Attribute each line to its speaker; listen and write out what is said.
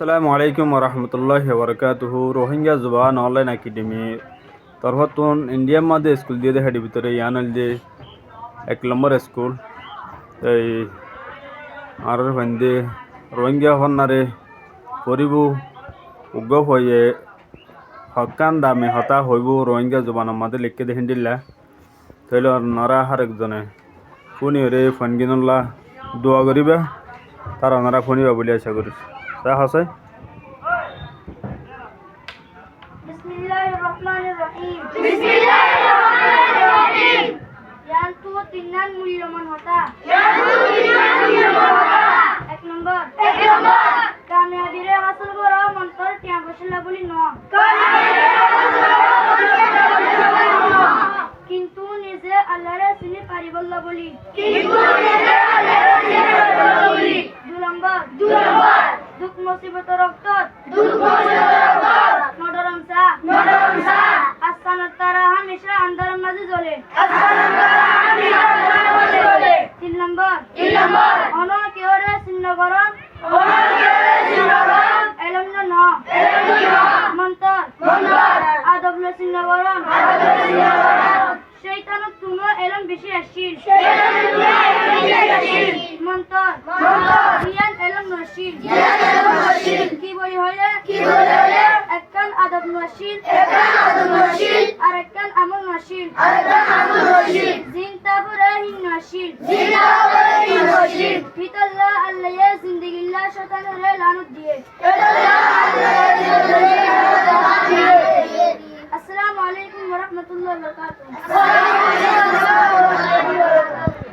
Speaker 1: আসসালামু আলাইকুম ওরহমতুল্লাহি ওবরকাতুহু। রোহিঙ্গা জুবান অনলাইন একাডেমি তরফতুন ইন্ডিয়ার মধ্যে স্কুল দিয়ে দেখার ভিতরে ইয়ান যে 1 নম্বর স্কুল এই আর হইন্দে রোহিঙ্গা হন্নারে পরিব উগ্র হয়ে হকান দামে হতা হইব রোহিঙ্গা জুবানের মধ্যে লিখে দেখেন দিল্লা তাইলে নরা হার একজনে ফোনি রে ফোন কিনলা দোয়া করিবা তারা ওনারা ফোনিবা বলে আশা করি তা হসে।
Speaker 2: Bismillahirrahmanirrahim. Bismillahirrahmanirrahim. Yang tu tinan mulyaman hota. Yang tu tinan mulyaman hota. 1 নম্বর. 1 নম্বর. কামিয়াবিরে হাসিল করা মন্তর টিয়া বসলা বলি ন. কামিয়াবিরে হাসিল করা মন্তর টিয়া বসলা বলি ন. কিন্তু নিজে আল্লাহর চিনি পারিবল্লা বলি. কিন্তু নিজে আল্লাহর চিনি পারিবল্লা বলি. 2 নম্বর. 2 নম্বর. দুঃখ মুসিবত রক্ত. দুঃখ মুসিবত রক্ত. মডরমসা. মডরমসা. আসসানাত তারা হামেশা আন্ধারের মাঝে জ্বলে. আসসানাত তারা হামেশা আন্ধারের মাঝে জ্বলে. 3 নম্বর. 3 নম্বর. অন কেওরে চিহ্নকরণ. অন কেওরে চিহ্নকরণ. এলম্ন ন. এলম্ন ন. মন্তর. মন্তর. আদবল চিহ্নকরণ. আদবল চিহ্নকরণ. শয়তানত তুমো এলম বেশি আসিল. শয়তানত তুমো এলম বেশি আসিল. মন্তর. মন্তর. জিয়ান এলম নশিল. জিয়ান এলম নশিল. কি বলি হইলে? কি বলি হইলে? এককান আদব নশিল. এককান আদব নশিল. আর এককান আমল নশিল. আর এককান আমল নশিল. জিন তাবরে হিন নশিল. জিন তাবরে